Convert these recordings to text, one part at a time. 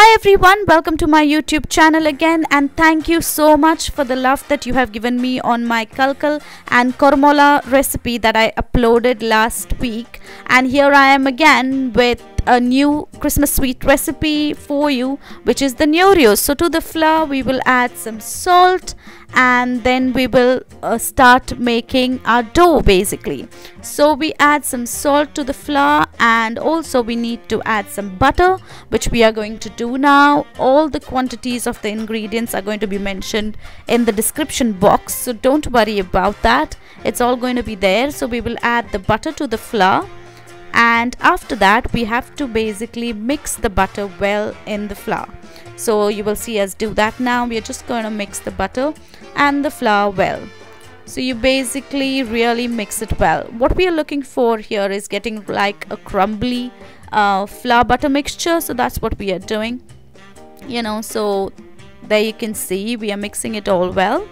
Hi everyone, welcome to my YouTube channel again, and thank you so much for the love that you have given me on my kalkal and kormola recipe that I uploaded last week. And here I am again with a new Christmas sweet recipe for you, which is the Neureos. So to the flour we will add some salt, and then we will start making our dough basically. So we add some salt to the flour, and also we need to add some butter, which we are going to do now. All the quantities of the ingredients are going to be mentioned in the description box, so don't worry about that, it's all going to be there. So we will add the butter to the flour, and after that we have to basically mix the butter well in the flour. So you will see us do that now. We are just going to mix the butter and the flour well. So you basically really mix it well. What we are looking for here is getting like a crumbly flour butter mixture. So that's what we are doing, so there you can see we are mixing it all well,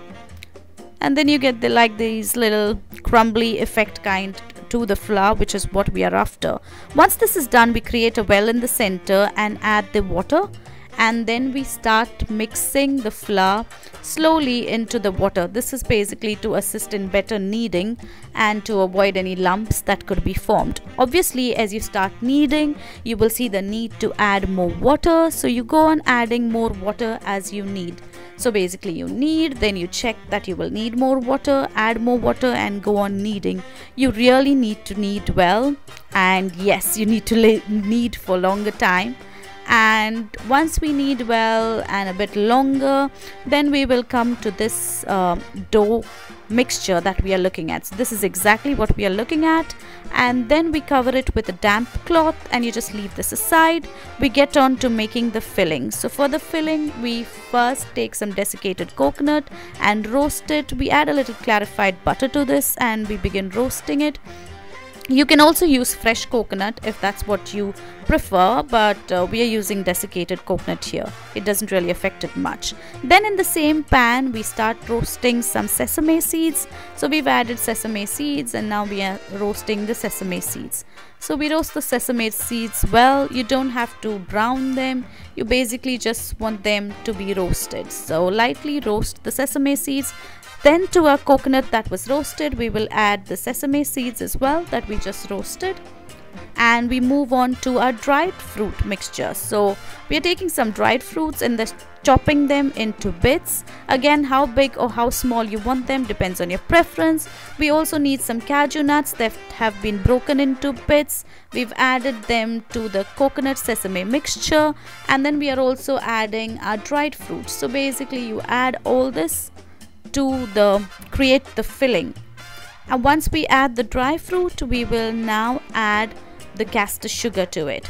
and then you get these little crumbly effect kind to the flour, which is what we are after. Once this is done, we create a well in the center and add the water, and then we start mixing the flour slowly into the water. This is basically to assist in better kneading and to avoid any lumps that could be formed. Obviously, as you start kneading, you will see the need to add more water, so you go on adding more water as you need. So basically you knead, then you check that you will need more water, add more water, and go on kneading. You really need to knead well, and yes, you need to knead for longer time. And once we knead well and a bit longer, then we will come to this dough mixture that we are looking at. So this is exactly what we are looking at, and then we cover it with a damp cloth and you just leave this aside. We get on to making the filling. So for the filling, we first take some desiccated coconut and roast it. We add a little clarified butter to this and we begin roasting it. You can also use fresh coconut if that's what you prefer, but we are using desiccated coconut here. It doesn't really affect it much. Then in the same pan we start roasting some sesame seeds. So we've added sesame seeds, and now we are roasting the sesame seeds. So we roast the sesame seeds well. You don't have to brown them, you basically just want them to be roasted. So lightly roast the sesame seeds. Then to our coconut that was roasted, we will add the sesame seeds as well that we just roasted, and we move on to our dried fruit mixture. So we are taking some dried fruits and chopping them into bits. Again, how big or how small you want them depends on your preference. We also need some cashew nuts that have been broken into bits. We've added them to the coconut sesame mixture, and then we are also adding our dried fruits. So basically you add all this to create the filling. And once we add the dry fruit, we will now add the caster sugar to it.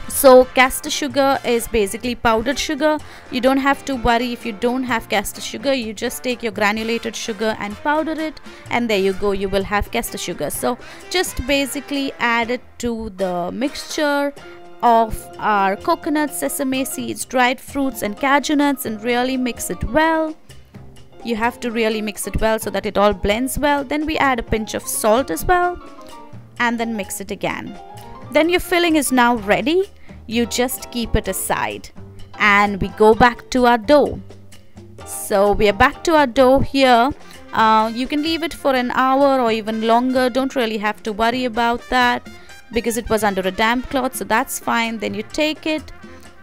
So caster sugar is basically powdered sugar. You don't have to worry if you don't have caster sugar. You just take your granulated sugar and powder it, and there you go, you will have caster sugar. So just basically add it to the mixture of our coconut, sesame seeds, dried fruits and cashew nuts, and really mix it well. You have to really mix it well so that it all blends well. Then we add a pinch of salt as well, and then mix it again. Then your filling is now ready. You just keep it aside, and we go back to our dough. So we are back to our dough here. You can leave it for an hour or even longer. Don't really have to worry about that because it was under a damp cloth, so that's fine. Then you take it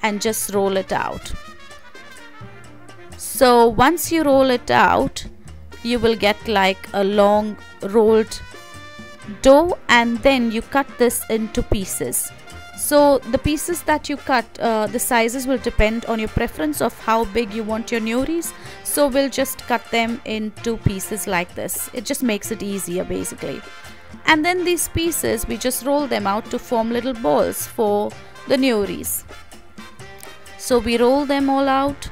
and just roll it out. So once you roll it out, you will get like a long rolled dough, and then you cut this into pieces. So the pieces that you cut, the sizes will depend on your preference of how big you want your Neureos. So we'll just cut them into pieces like this. It just makes it easier basically. And then these pieces, we just roll them out to form little balls for the Neureos. So we roll them all out,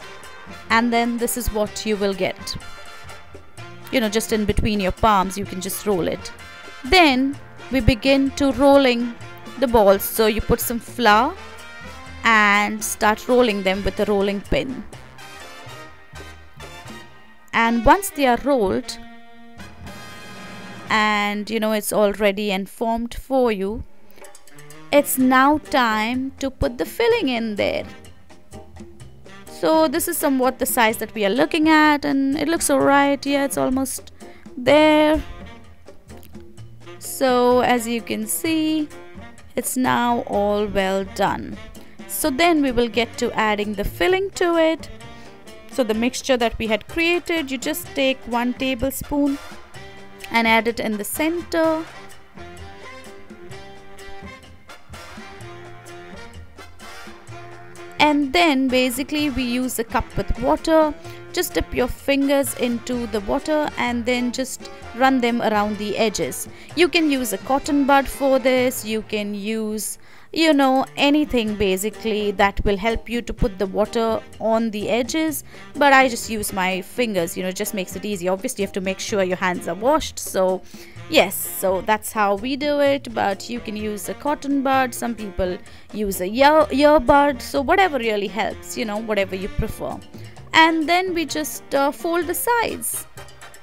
and then this is what you will get. Just in between your palms, you can just roll it. Then we begin to rolling the balls. So you put some flour and start rolling them with a rolling pin. And once they are rolled and it's all ready and formed for you, it's now time to put the filling in there. So this is somewhat the size that we are looking at, and it looks alright. Yeah, it's almost there. So as you can see, it's now all well done. So then we will get to adding the filling to it. So the mixture that we had created, you just take 1 tablespoon and add it in the center. And then basically we use a cup with water. Just dip your fingers into the water and then just run them around the edges. You can use a cotton bud for this. You can use, you know, anything basically that will help you to put the water on the edges, but I just use my fingers, you know, it just makes it easy. Obviously you have to make sure your hands are washed. So yes, so that's how we do it, but you can use a cotton bud, some people use a earbud, so whatever really helps, you know, whatever you prefer. And then we just fold the sides,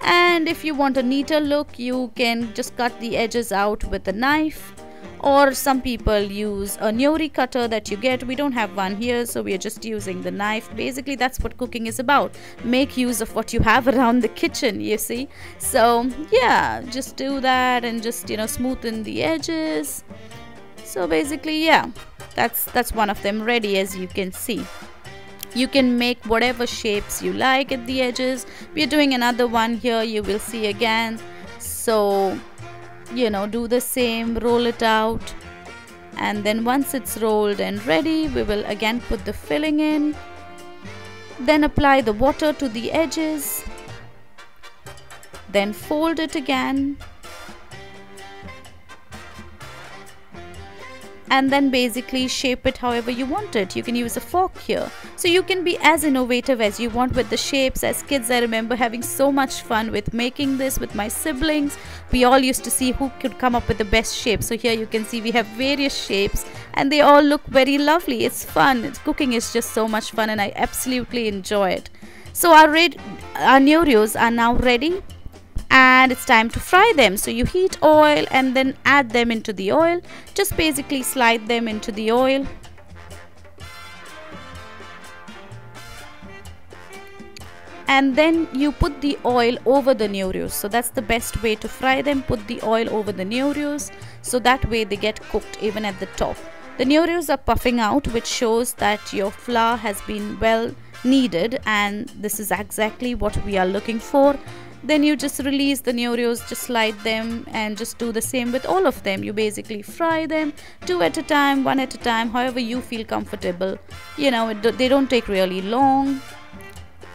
and if you want a neater look, you can just cut the edges out with a knife, or some people use a Neuri cutter that you get. We don't have one here, so we are just using the knife. Basically that's what cooking is about. Make use of what you have around the kitchen, you see. So yeah, just do that and just, you know, smoothen the edges. So basically, yeah, that's one of them ready. As you can see, you can make whatever shapes you like at the edges. We are doing another one here, you will see again. So, you know, do the same, roll it out, and then once it's rolled and ready, we will again put the filling in, then apply the water to the edges, then fold it again, and then basically shape it however you want it. You can use a fork here, so you can be as innovative as you want with the shapes. As kids, I remember having so much fun with making this with my siblings. We all used to see who could come up with the best shape. So here you can see we have various shapes and they all look very lovely. It's fun. Cooking is just so much fun and I absolutely enjoy it. So our Neureos are now ready, and it's time to fry them. So you heat oil and then add them into the oil. Just basically slide them into the oil. And then you put the oil over the Neureos. So that's the best way to fry them. Put the oil over the Neureos, so that way they get cooked even at the top. The Neureos are puffing out, which shows that your flour has been well kneaded, and this is exactly what we are looking for. Then you just release the Neureos, just slide them, and just do the same with all of them. You basically fry them 2 at a time, 1 at a time, however you feel comfortable. You know, they don't take really long.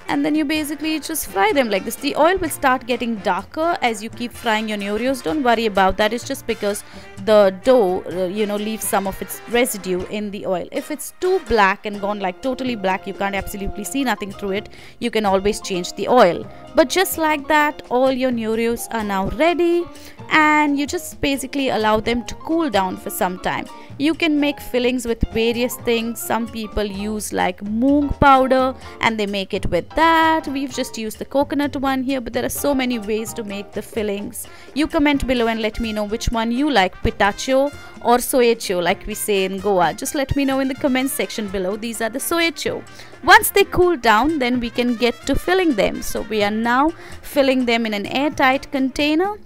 And then you basically just fry them like this. The oil will start getting darker as you keep frying your Neureos. Don't worry about that. It's just because the dough, you know, leaves some of its residue in the oil. If it's too black and gone like totally black, you can't absolutely see nothing through it, you can always change the oil. But just like that, all your Neureos are now ready, and you just basically allow them to cool down for some time. You can make fillings with various things. Some people use like moong powder and they make it with that. We've just used the coconut one here, but there are so many ways to make the fillings. You comment below and let me know which one you like, pitacho or soecho like we say in Goa. Just let me know in the comment section below. These are the soecho. Once they cool down, then we can get to filling them. So we are now filling them in an airtight container.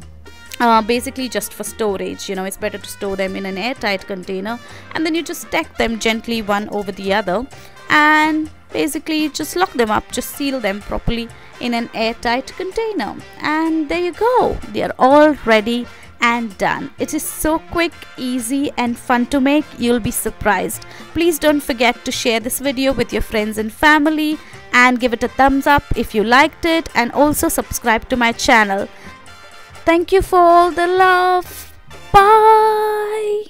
Basically just for storage, you know, it's better to store them in an airtight container, and then you just stack them gently one over the other and basically just lock them up, just seal them properly in an airtight container, and there you go, they are all ready and done. It is so quick, easy and fun to make, you'll be surprised. Please don't forget to share this video with your friends and family and give it a thumbs up if you liked it, and also subscribe to my channel. Thank you for all the love. Bye.